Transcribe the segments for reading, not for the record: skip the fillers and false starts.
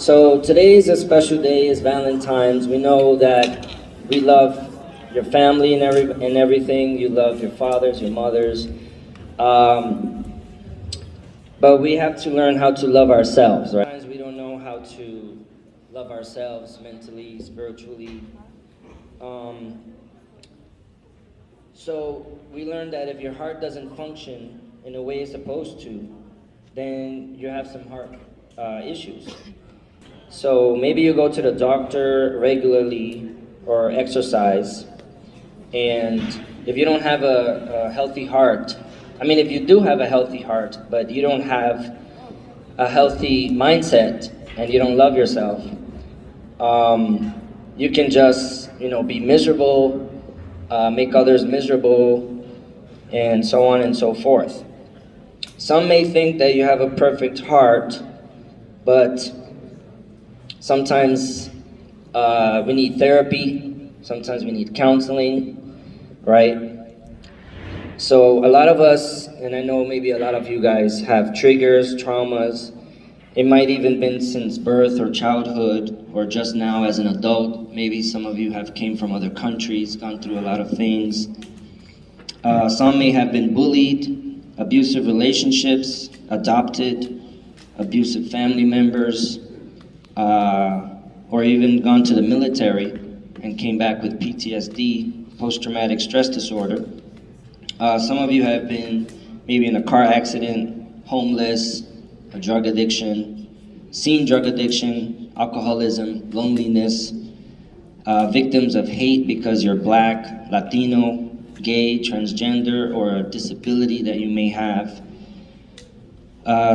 So today is a special day. It's Valentine's. We know that we love your family and everything. You love your fathers, your mothers, um, but we have to learn how to love ourselves. Right? Sometimes we don't know how to love ourselves mentally, spiritually. Um, so we learned that if your heart doesn't function in the way it's supposed to, then you have some heart issues. So maybe you go to the doctor regularly or exercise, and if you don't have a healthy heart, I mean, if you do have a healthy heart, but you don't have a healthy mindset and you don't love yourself, you can just, be miserable, make others miserable, and so on and so forth. Some may think that you have a perfect heart, but sometimes we need therapy, sometimes we need counseling, right? So a lot of us, and I know maybe a lot of you guys have triggers, traumas. It might even been since birth or childhood or just now as an adult. Maybe some of you have came from other countries, gone through a lot of things. Some may have been bullied, abusive relationships, adopted, abusive family members, or even gone to the military and came back with PTSD, post-traumatic stress disorder. Some of you have been maybe in a car accident, homeless, a drug addiction, seen drug addiction, alcoholism, loneliness, victims of hate because you're Black, Latino, gay, transgender, or a disability that you may have.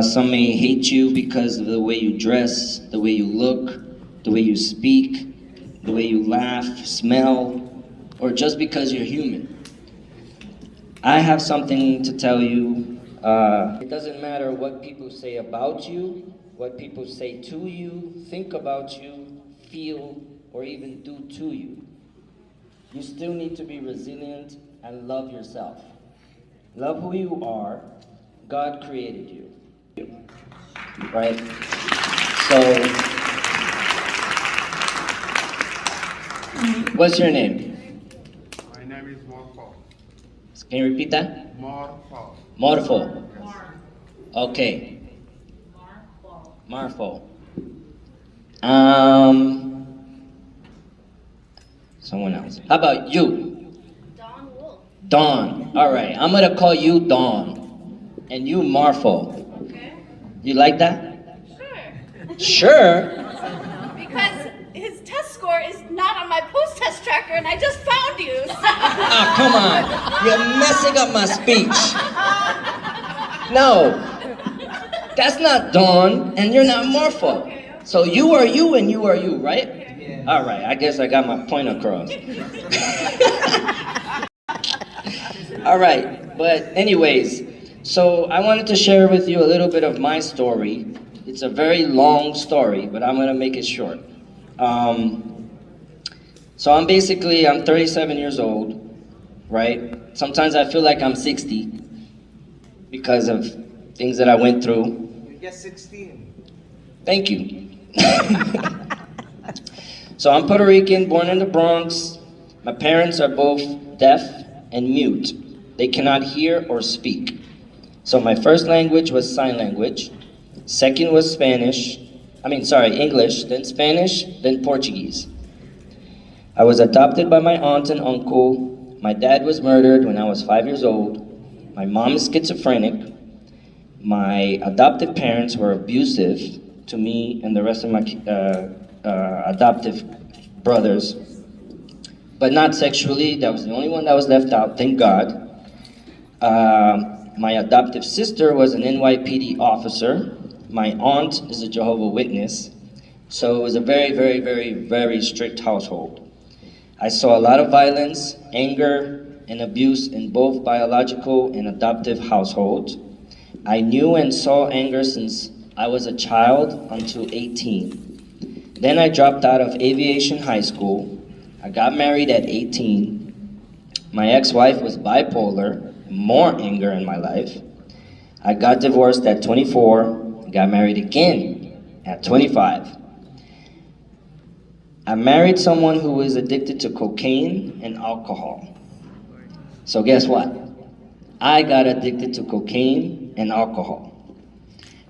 Some may hate you because of the way you dress, the way you look, the way you speak, the way you laugh, smell, or just because you're human. I have something to tell you. It doesn't matter what people say about you, what people say to you, think about you, feel, or even do to you. You still need to be resilient and love yourself. Love who you are. God created you. Right? So, what's your name? My name is Morpho. Can you repeat that? Morpho. Morpho. Yes. Okay. Marfo. Someone else. How about you? Dawn Wolf. Dawn. All right. I'm gonna call you Dawn, and you Marfo. Okay. You like that? Sure. Sure. Because his test score is not on my post-test tracker, and I just found you. Ah, come on. You're messing up my speech. No. That's not Dawn, and you're not Marfo. Okay. So you are you, and you are you, right? Okay. All right. I guess I got my point across. All right. But anyways, so I wanted to share with you a little bit of my story. It's a very long story, but I'm gonna make it short. So I'm 37 years old, right? Sometimes I feel like I'm 60 because of things that I went through. You're just 16. Thank you. So I'm Puerto Rican, born in the Bronx. My parents are both deaf and mute. They cannot hear or speak. So my first language was sign language. Second was English, then Spanish, then Portuguese. I was adopted by my aunt and uncle. My dad was murdered when I was 5 years old. My mom is schizophrenic. My adoptive parents were abusive to me and the rest of my adoptive brothers, but not sexually. That was the only one that was left out, thank God. My adoptive sister was an NYPD officer. My aunt is a Jehovah's Witness. So it was a very, very, very, very strict household. I saw a lot of violence, anger, and abuse in both biological and adoptive households. I knew and saw anger since I was a child until 18. Then I dropped out of aviation high school. I got married at 18. My ex-wife was bipolar, more anger in my life. I got divorced at 24, got married again at 25. I married someone who was addicted to cocaine and alcohol. So guess what? I got addicted to cocaine and alcohol.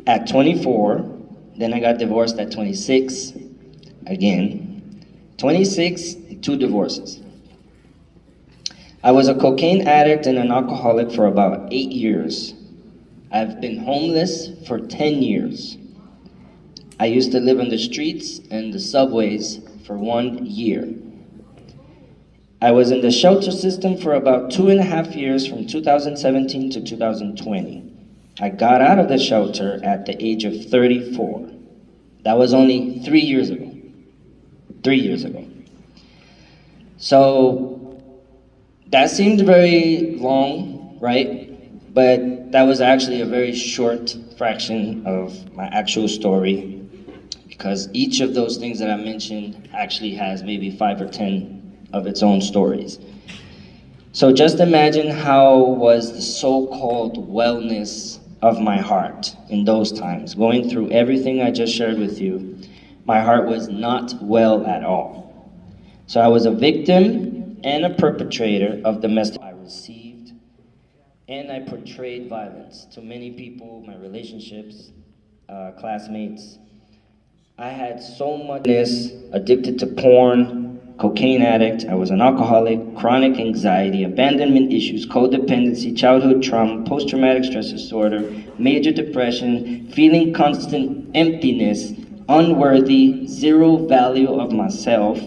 At 24, then I got divorced at 26, again. 26, 2 divorces. I was a cocaine addict and an alcoholic for about 8 years. I've been homeless for 10 years. I used to live on the streets and the subways for 1 year. I was in the shelter system for about 2.5 years from 2017 to 2020. I got out of the shelter at the age of 34. That was only 3 years ago. 3 years ago. So that seemed very long, right? But that was actually a very short fraction of my actual story, because each of those things that I mentioned actually has maybe 5 or 10 of its own stories. So just imagine how was the so-called wellness of my heart in those times. Going through everything I just shared with you, my heart was not well at all. So I was a victim and a perpetrator of domestic I received, and I portrayed violence to many people, my relationships, classmates. I had so much addicted to porn, cocaine addict, I was an alcoholic, chronic anxiety, abandonment issues, codependency, childhood trauma, post-traumatic stress disorder, major depression, feeling constant emptiness, unworthy, zero value of myself,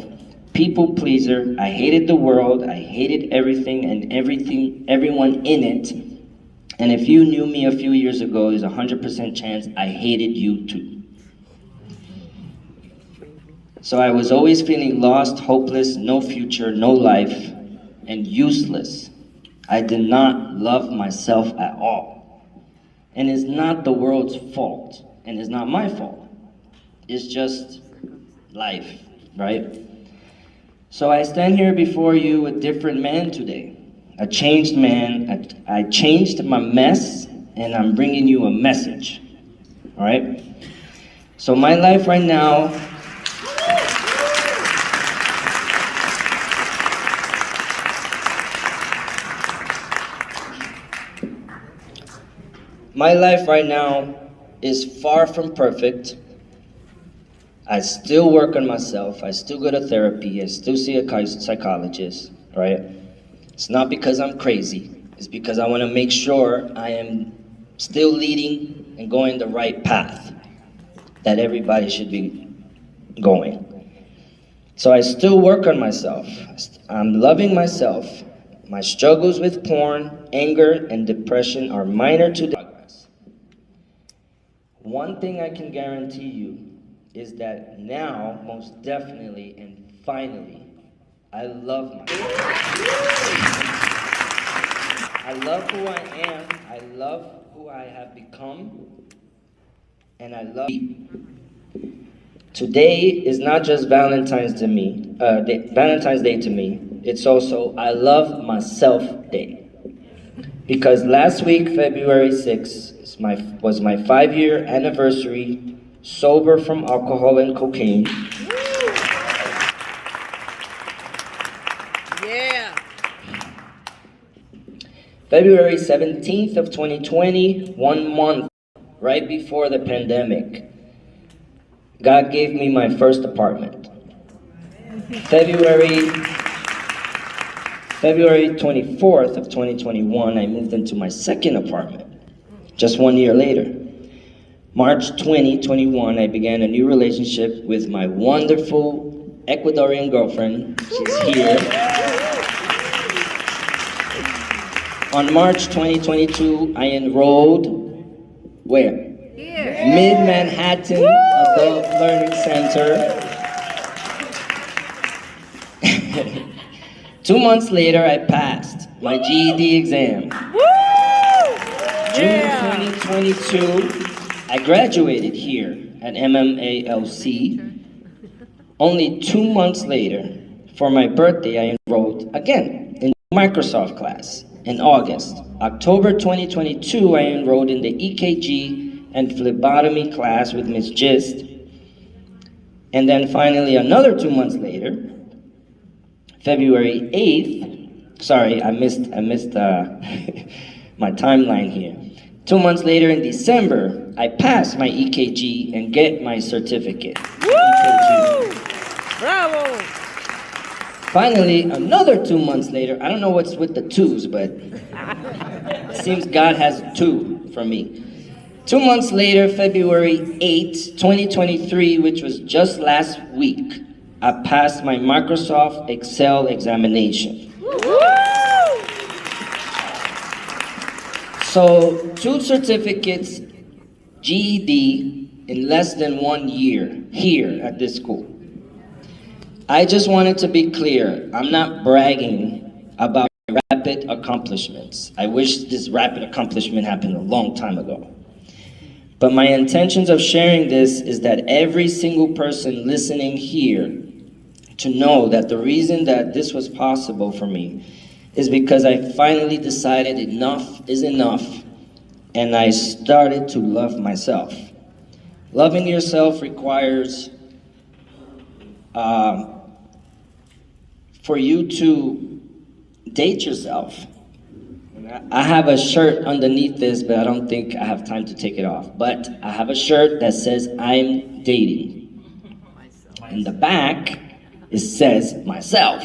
people pleaser. I hated the world, I hated everything and everyone in it. And if you knew me a few years ago, there's a 100% chance I hated you too. So I was always feeling lost, hopeless, no future, no life, and useless. I did not love myself at all. And it's not the world's fault, and it's not my fault. It's just life, right? So I stand here before you a different man today, a changed man. I changed my mess, and I'm bringing you a message, all right? So my life right now, is far from perfect. I still work on myself. I still go to therapy. I still see a psychologist, right? It's not because I'm crazy. It's because I want to make sure I am still leading and going the right path that everybody should be going. So I still work on myself. I'm loving myself. My struggles with porn, anger, and depression are minor to progress. One thing I can guarantee you is that now, most definitely and finally, I love myself. I love who I am, I love who I have become, and I love you. Today is not just Valentine's Day to me, it's also I love myself day. Because last week, February 6th, was my 5-year anniversary sober from alcohol and cocaine. Yeah. February 17th of 2020, 1 month right before the pandemic, God gave me my first apartment. February 24th of 2021, I moved into my second apartment, just 1 year later. March 2021, I began a new relationship with my wonderful Ecuadorian girlfriend. She's here. On March 2022, I enrolled, where? Here. Mid-Manhattan Adult Learning Center. 2 months later, I passed my GED exam. June 2022, I graduated here at MMALC. Only 2 months later, for my birthday, I enrolled again in Microsoft class in August. October 2022, I enrolled in the EKG and phlebotomy class with Ms. Gist. And then finally, another 2 months later, February 8th, sorry, I missed my timeline here. 2 months later in December, I passed my EKG and get my certificate. EKG. Bravo! Finally, another 2 months later, I don't know what's with the twos, but it seems God has two for me. 2 months later, February 8th, 2023, which was just last week, I passed my Microsoft Excel examination. So, 2 certificates, GED, in less than 1 year here at this school. I just wanted to be clear, I'm not bragging about rapid accomplishments. I wish this rapid accomplishment happened a long time ago. But my intentions of sharing this is that every single person listening here to know that the reason that this was possible for me is because I finally decided enough is enough, and I started to love myself. Loving yourself requires for you to date yourself. I have a shirt underneath this, but I don't think I have time to take it off. But I have a shirt that says I'm dating. In the back, it says myself.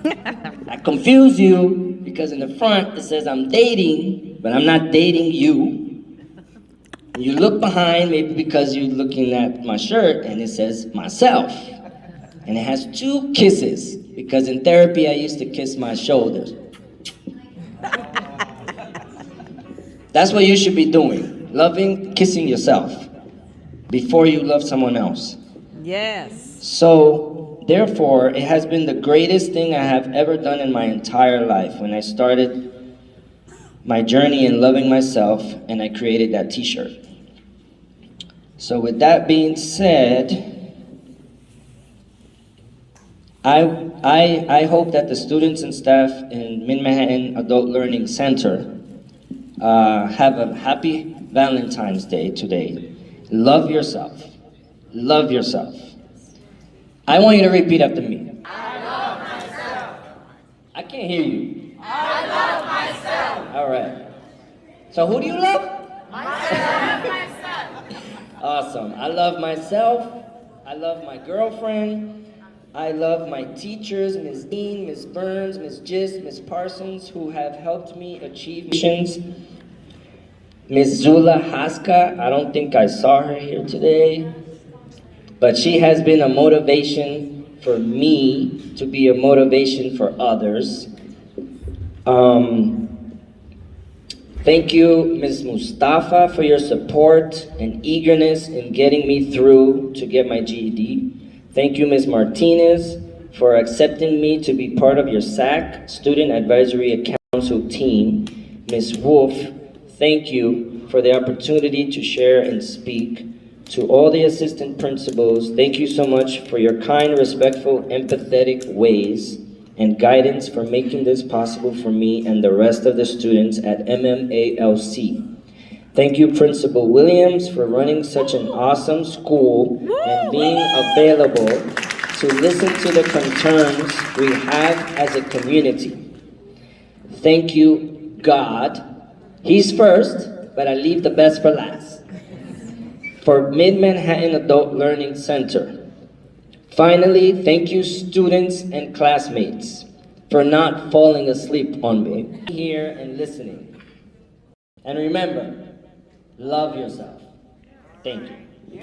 I confuse you because in the front it says I'm dating, but I'm not dating you. And you look behind, maybe because you're looking at my shirt, and it says myself. And it has 2 kisses, because in therapy I used to kiss my shoulders. That's what you should be doing. Loving, kissing yourself before you love someone else. Yes. So, therefore, it has been the greatest thing I have ever done in my entire life when I started my journey in loving myself and I created that t-shirt. So with that being said, I hope that the students and staff in Mid-Manhattan Adult Learning Center have a happy Valentine's Day today. Love yourself. Love yourself. I want you to repeat after me. I love myself. I can't hear you. I love myself. All right. So who do you love? Myself. Awesome. I love myself. I love my girlfriend. I love my teachers, Ms. Dean, Ms. Burns, Ms. Gist, Ms. Parsons, who have helped me achieve missions. Ms. Zula Haska, I don't think I saw her here today, but she has been a motivation for me to be a motivation for others. Thank you, Ms. Mustafa, for your support and eagerness in getting me through to get my GED. Thank you, Ms. Martinez, for accepting me to be part of your SAC, Student Advisory Council team. Ms. Wolf, thank you for the opportunity to share and speak. To all the assistant principals, thank you so much for your kind, respectful, empathetic ways and guidance for making this possible for me and the rest of the students at MMALC. Thank you, Principal Williams, for running such an awesome school and being available to listen to the concerns we have as a community. Thank you, God. He's first, but I leave the best for last. For Mid-Manhattan Adult Learning Center. Finally, thank you, students and classmates, for not falling asleep on me. Here and listening. And remember, love yourself. Thank you.